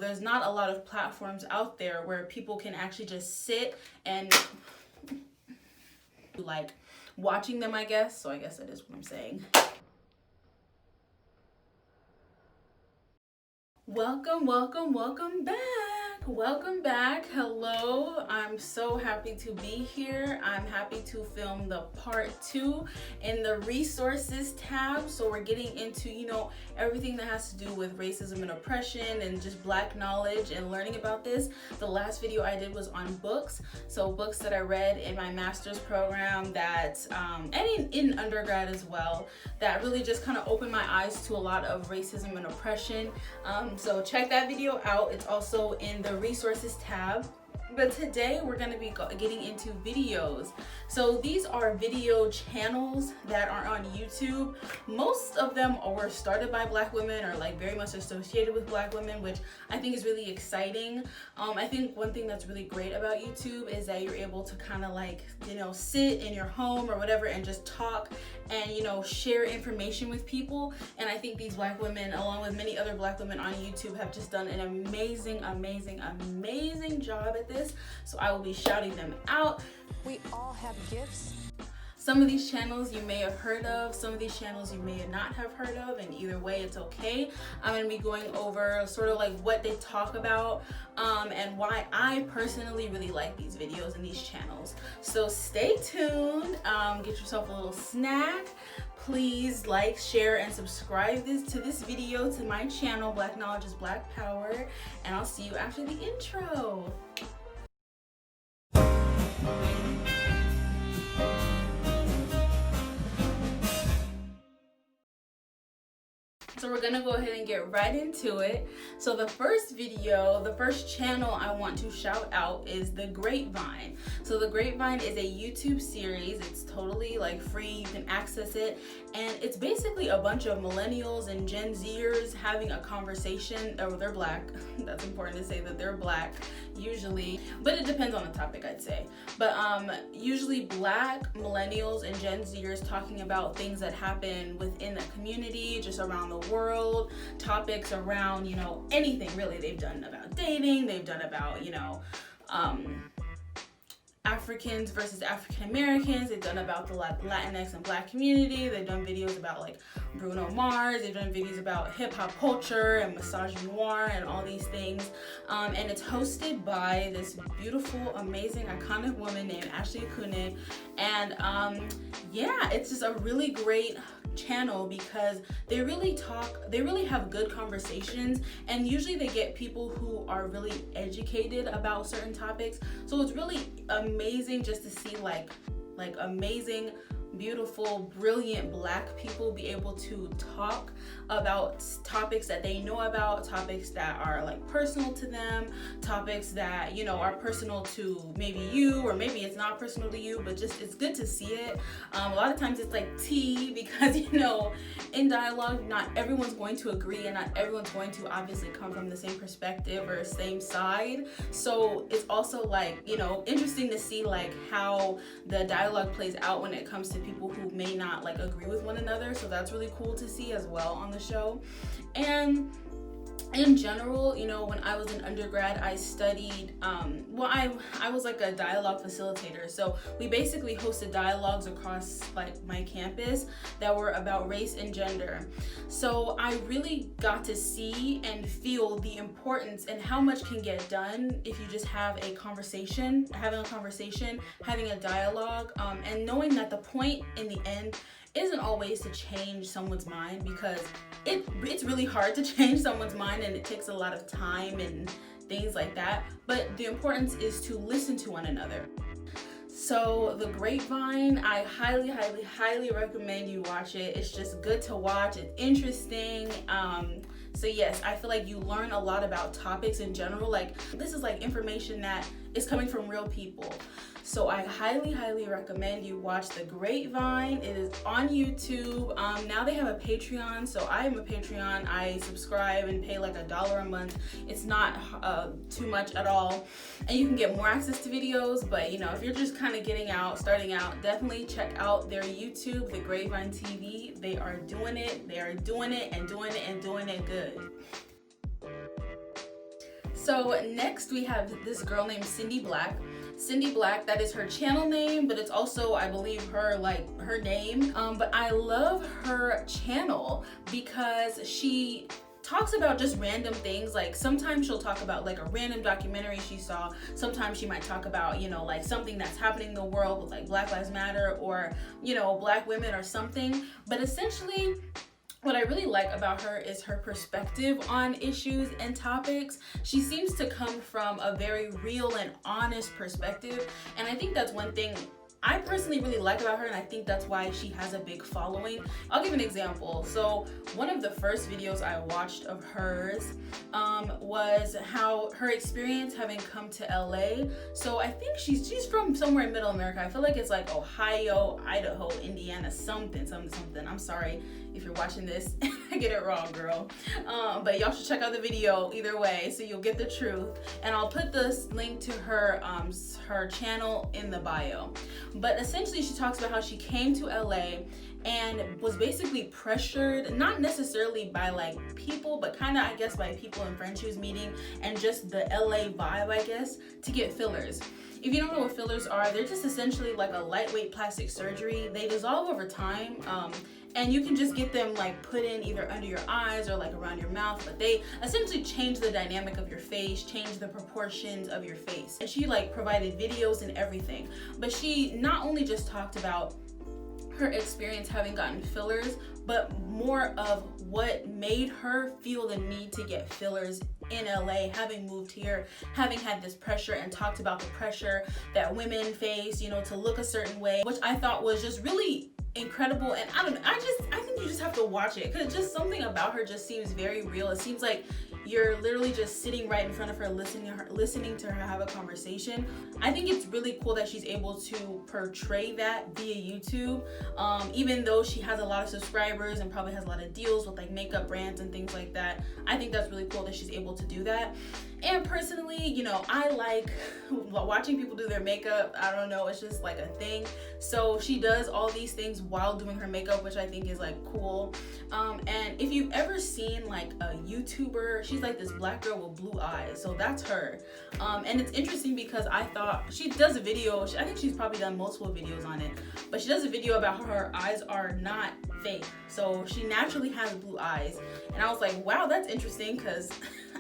There's not a lot of platforms out there where people can actually just sit and like watching them, I guess. So I guess that is what I'm saying. Welcome back. Welcome back. Hello. I'm so happy to be here. I'm happy to film the part 2 in the resources tab. So we're getting into, everything that has to do with racism and oppression and just Black knowledge and learning about this. The last video I did was on books. So books that I read in my master's program that, and in undergrad as well, that really just kind of opened my eyes to a lot of racism and oppression. So check that video out. It's also in the resources tab. But today we're going to be getting into videos. So these are video channels that are on YouTube. Most of them were started by Black women or like very much associated with Black women, which I think is really exciting. I think one thing that's really great about YouTube is that you're able to kind of like, sit in your home or whatever and just talk and, share information with people. And I think these Black women, along with many other Black women on YouTube, have just done an amazing job at this. So I will be shouting them out. We all have gifts. Some of these channels you may have heard of, some of these channels you may not have heard of, and either way it's okay. I'm going to be going over sort of like what they talk about and why I personally really like these videos and these channels. So stay tuned, get yourself a little snack. Please like, share, and subscribe to this video, to my channel, Black Knowledge is Black Power, and I'll see you after the intro. So we're gonna go ahead and get right into it. So the first channel I want to shout out is the Grapevine. So the Grapevine is a YouTube series. It's totally like free, you can access it. And it's basically a bunch of millennials and Gen Zers having a conversation. Oh, they're Black. That's important to say that they're Black usually, but it depends on the topic, I'd say. But usually Black millennials and Gen Zers talking about things that happen within the community, just around the world, topics around, anything really. They've done about dating, they've done about, Africans versus African Americans, they've done about the Latinx and Black community, they've done videos about like Bruno Mars, they've done videos about hip hop culture and misogynoir and all these things. And it's hosted by this beautiful, amazing, iconic woman named Ashley Kunin. And yeah, it's just a really great channel because they really have good conversations, and usually they get people who are really educated about certain topics. So it's really amazing just to see like amazing, beautiful, brilliant Black people be able to talk about topics that they know about, topics that are like personal to them, topics that are personal to maybe you, or maybe it's not personal to you, but just it's good to see it. A lot of times it's like tea, because in dialogue not everyone's going to agree and not everyone's going to obviously come from the same perspective or same side. So it's also like interesting to see like how the dialogue plays out when it comes to people who may not like agree with one another. So that's really cool to see as well on the show. And in general, when I was in undergrad, I studied, I was like a dialogue facilitator. So we basically hosted dialogues across like my campus that were about race and gender. So I really got to see and feel the importance and how much can get done if you just have a conversation, having a dialogue, and knowing that the point in the end isn't always to change someone's mind, because it's really hard to change someone's mind and it takes a lot of time and things like that. But the importance is to listen to one another. So the Grapevine, I highly recommend you watch it. It's just good to watch. It's interesting. So yes, I feel like you learn a lot about topics in general. Like this is like information that is coming from real people. So I highly recommend you watch the Grapevine. It is on YouTube. Now they have a Patreon, so I am a Patreon. I subscribe and pay like $1 a month. It's not too much at all, and you can get more access to videos. But if you're just kind of starting out, definitely check out their YouTube, the Grapevine TV. They are doing it. They are doing it and doing it and doing it good. So next we have this girl named Cyndee Black. Cyndee Black, that is her channel name, but it's also, I believe, her name. But I love her channel because she talks about just random things. Like sometimes she'll talk about like a random documentary she saw. Sometimes she might talk about, you know, like something that's happening in the world with like Black Lives Matter or, you know, Black women or something. But essentially, what I really like about her is her perspective on issues and topics. She seems to come from a very real and honest perspective. And I think that's one thing I personally really like about her, and I think that's why she has a big following. I'll give an example. So one of the first videos I watched of hers was how her experience having come to LA. So I think she's from somewhere in Middle America. I feel like it's like Ohio, Idaho, Indiana, something. I'm sorry if you're watching this, I get it wrong, girl. But y'all should check out the video either way, so you'll get the truth. And I'll put this link to her channel in the bio. But essentially, she talks about how she came to LA and was basically pressured, not necessarily by like people, but kind of, I guess, by people and friends she was meeting, and just the LA vibe, I guess, to get fillers. If you don't know what fillers are, they're just essentially like a lightweight plastic surgery. They dissolve over time. And you can just get them like put in either under your eyes or like around your mouth, but they essentially change the dynamic of your face, change the proportions of your face. And she like provided videos and everything. But she not only just talked about her experience having gotten fillers, but more of what made her feel the need to get fillers in LA, having moved here, having had this pressure, and talked about the pressure that women face, you know, to look a certain way, which I thought was just really incredible. And I don't know, I think you just have to watch it, because just something about her just seems very real. It seems like you're literally just sitting right in front of her, listening to her have a conversation. I think it's really cool that she's able to portray that via YouTube, even though she has a lot of subscribers and probably has a lot of deals with like makeup brands and things like that. I think that's really cool that she's able to do that. And personally, you know, I like watching people do their makeup. I don't know, it's just like a thing. So she does all these things while doing her makeup, which I think is like cool. And if you've ever seen like a YouTuber, she's like this black girl with blue eyes. So that's her. And it's interesting because I thought she does a video, I think she's probably done multiple videos on it, but she does a video about how her eyes are not fake. So she naturally has blue eyes. And I was like, wow, that's interesting, because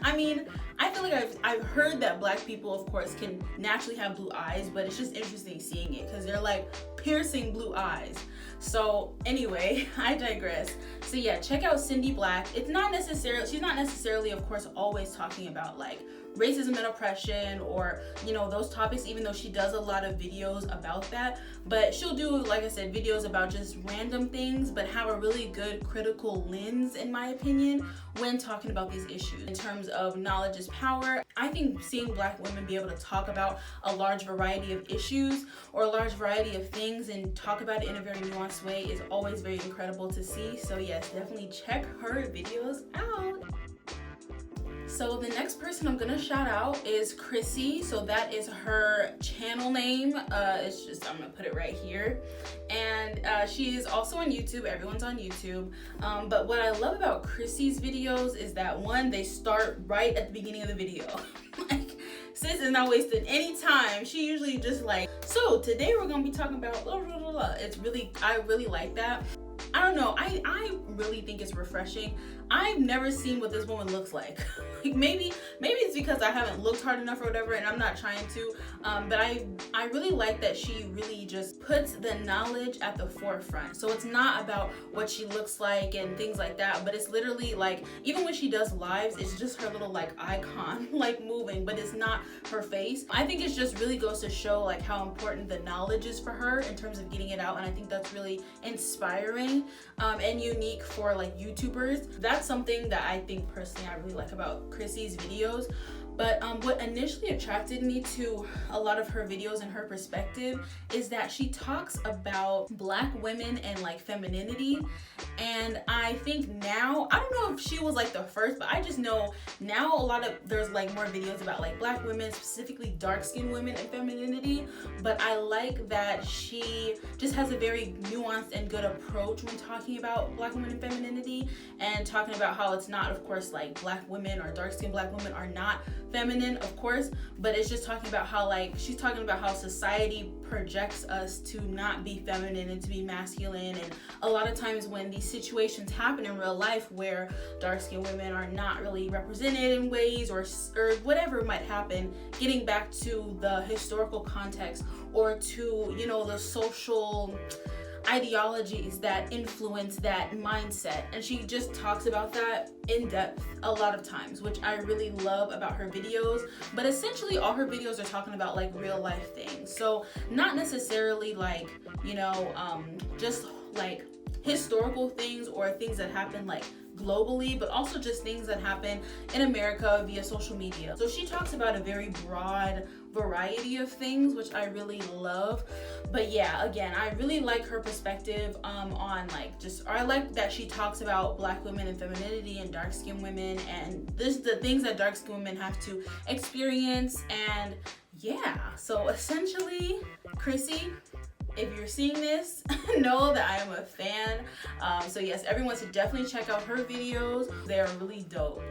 I mean, I feel like I've heard that black people, of course, can naturally have blue eyes, but it's just interesting seeing it because they're like piercing blue eyes. So anyway, I digress. So yeah, check out Cyndee Black. She's not necessarily, of course, always talking about like racism and oppression or, you know, those topics, even though she does a lot of videos about that. But she'll do, like I said, videos about just random things, but have a really good critical lens, in my opinion, when talking about these issues. In terms of knowledge is power, I think seeing black women be able to talk about a large variety of issues or a large variety of things and talk about it in a very nuanced way is always very incredible to see. So yes, definitely check her videos out. So the next person I'm gonna shout out is Chrissy. So that is her channel name. I'm gonna put it right here. And she is also on YouTube. Everyone's on YouTube. But what I love about Chrissy's videos is that, one, they start right at the beginning of the video. Like, sis is not wasting any time. She usually just like, so today we're gonna be talking about blah, blah, blah, blah. I really like that. I don't know, I really think it's refreshing. I've never seen what this woman looks like. Like maybe it's because I haven't looked hard enough or whatever, and I'm not trying to, but I really like that she really just puts the knowledge at the forefront. So it's not about what she looks like and things like that, but it's literally like, even when she does lives, it's just her little like icon like moving, but it's not her face. I think it just really goes to show like how important the knowledge is for her in terms of getting it out, and I think that's really inspiring and unique for like YouTubers. That's something that I think personally I really like about Chrissy's videos. But what initially attracted me to a lot of her videos and her perspective is that she talks about black women and like femininity. And I think now, I don't know if she was like the first, but I just know now there's like more videos about like black women, specifically dark-skinned women and femininity. But I like that she just has a very nuanced and good approach when talking about black women and femininity, and talking about how it's not, of course, like black women or dark-skinned black women are not feminine, of course, but it's just talking about how, like, she's talking about how society projects us to not be feminine and to be masculine. And a lot of times when these situations happen in real life where dark-skinned women are not really represented in ways, or whatever might happen, getting back to the historical context, or to, you know, the social ideologies that influence that mindset. And she just talks about that in depth a lot of times, which I really love about her videos. But essentially all her videos are talking about like real life things, so not necessarily like, you know, just like historical things or things that happen like globally, but also just things that happen in America via social media. So she talks about a very broad variety of things, which I really love. But yeah, again, I really like her perspective on like I like that she talks about Black women and femininity and dark-skinned women, and the things that dark-skinned women have to experience. And yeah, so essentially, Chrissy, if you're seeing this, know that I am a fan. So yes, everyone should definitely check out her videos. They are really dope.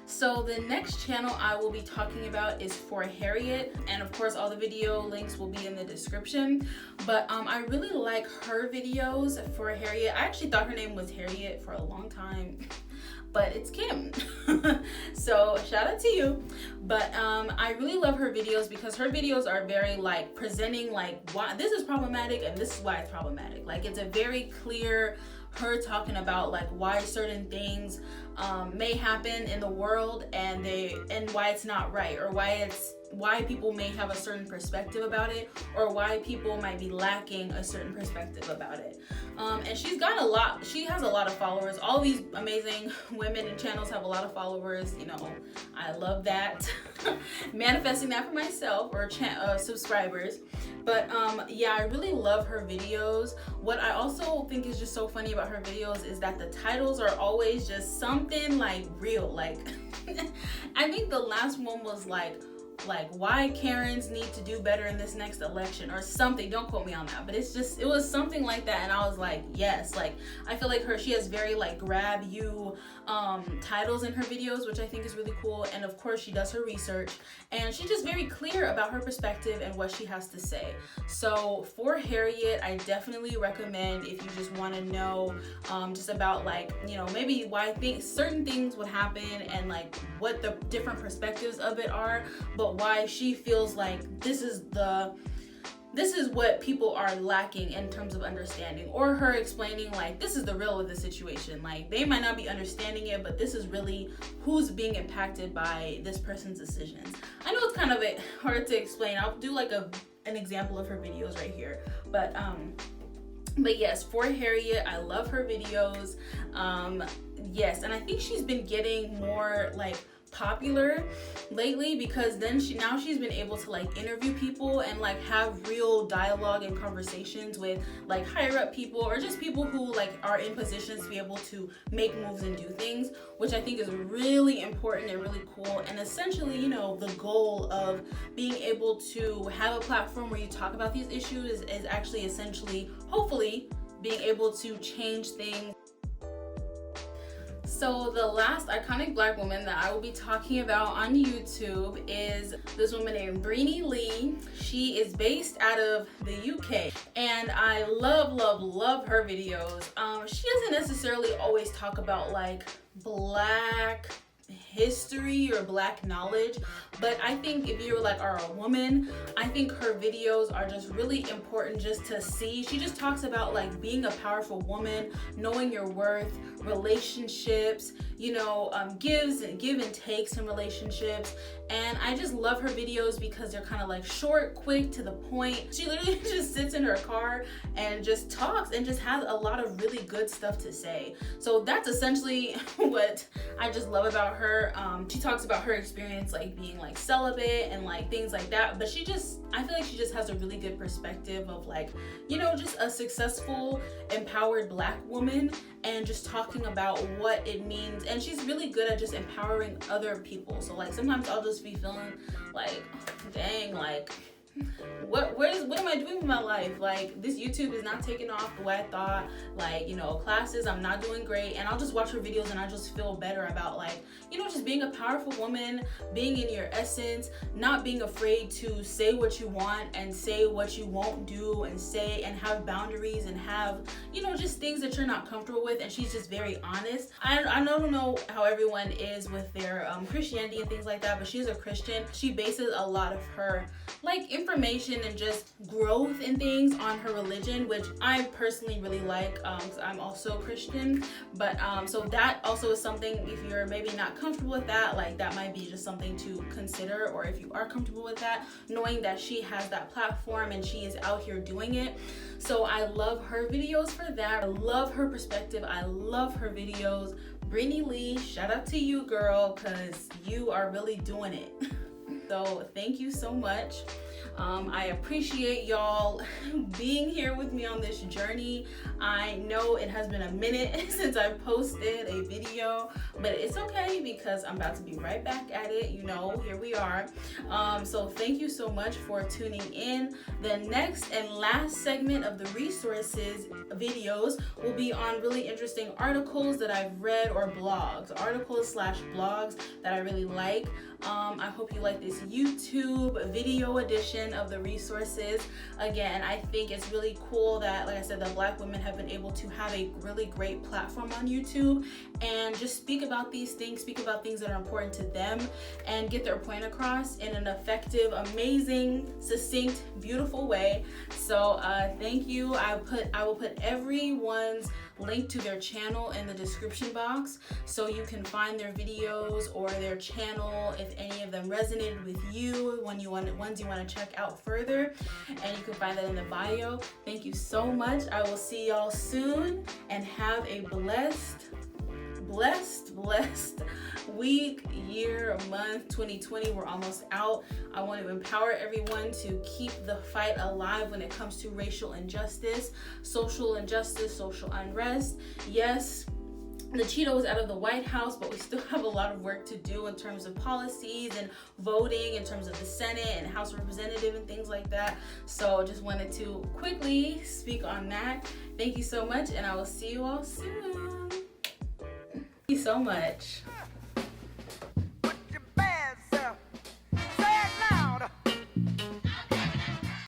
So the next channel I will be talking about is For Harriet, and of course all the video links will be in the description. But I really like her videos. For Harriet, I actually thought her name was Harriet for a long time, but it's Kim. So shout out to you. But I really love her videos because her videos are very like presenting like why this is problematic and this is why it's problematic. Like it's a very clear, her talking about like why certain things may happen in the world and why it's not right, or why people may have a certain perspective about it, or why people might be lacking a certain perspective about it. And she has a lot of followers. All these amazing women and channels have a lot of followers, you know, I love that. Manifesting that for myself, or subscribers. But yeah, I really love her videos. What I also think is just so funny about her videos is that the titles are always just something like real. Like I think the last one was like why Karens need to do better in this next election or something. Don't quote me on that, but it was something like that. And I was like, yes, like I feel like she has very like grab you titles in her videos, which I think is really cool. And of course she does her research, and she's just very clear about her perspective and what she has to say. So For Harriet, I definitely recommend if you just want to know just about like, you know, maybe why certain things would happen and like what the different perspectives of it are, but why she feels like this is what people are lacking in terms of understanding, or her explaining like this is the real of the situation. Like they might not be understanding it, but this is really who's being impacted by this person's decisions. I know it's kind of hard to explain. I'll do like an example of her videos right here. But yes, For Harriet, I love her videos. Yes, and I think she's been getting more like popular lately, because then she's been able to like interview people and like have real dialogue and conversations with like higher up people, or just people who like are in positions to be able to make moves and do things, which I think is really important and really cool. And essentially, you know, the goal of being able to have a platform where you talk about these issues is actually essentially, hopefully, being able to change things. So the last iconic Black woman that I will be talking about on YouTube is this woman named BreenyLee. She is based out of the UK, and I love her videos. She doesn't necessarily always talk about like Black history or Black knowledge, but I think if you are a woman, I think her videos are just really important just to see. She just talks about like being a powerful woman, knowing your worth, relationships, you know, give and takes in relationships. And I just love her videos because they're kind of like short, quick, to the point. She literally just sits in her car and just talks and just has a lot of really good stuff to say. So that's essentially what I just love about her. She talks about her experience like being like celibate and like things like that, but I feel like she just has a really good perspective of like, you know, just a successful, empowered Black woman, and just talking about what it means. And she's really good at just empowering other people. So like sometimes I'll just be feeling like, dang, like what am I doing with my life? Like, this YouTube is not taking off the way I thought. Like, you know, classes, I'm not doing great. And I'll just watch her videos and I just feel better about, like, you know, just being a powerful woman, being in your essence, not being afraid to say what you want and say what you won't do, and say and have boundaries and have, you know, just things that you're not comfortable with. And she's just very honest. I don't know how everyone is with their Christianity and things like that, but she's a Christian. She bases a lot of her, like, information and just growth and things on her religion, which I personally really like, because I'm also Christian. But so that also is something, if you're maybe not comfortable with that, like, that might be just something to consider. Or if you are comfortable with that, knowing that she has that platform and she is out here doing it. So I love her videos for that. I love her perspective. I love her videos. BreenyLee, shout out to you, girl, because you are really doing it. So thank you so much. I appreciate y'all being here with me on this journey. I know it has been a minute since I've posted a video, but it's okay because I'm about to be right back at it. You know, here we are. So thank you so much for tuning in. The next and last segment of the resources videos will be on really interesting articles that I've read, or articles/blogs that I really like. I hope you like this YouTube video edition of the resources. Again, I think it's really cool that, like I said, that Black women have been able to have a really great platform on YouTube and just speak about these things, speak about things that are important to them, and get their point across in an effective, amazing, succinct, beautiful way. So thank you. I will put everyone's link to their channel in the description box, so you can find their videos or their channel if any of them resonated with you, ones you want to check out further, and you can find that in the bio. Thank you so much. I will see y'all soon, and have a blessed week, year, month. 2020, we're almost out. I want to empower everyone to keep the fight alive when it comes to racial injustice, social unrest. Yes, the Cheeto is out of the White House, but we still have a lot of work to do in terms of policies and voting, in terms of the Senate and House of Representatives and things like that. So just wanted to quickly speak on that. Thank you so much, and I will see you all soon. Thank you so much.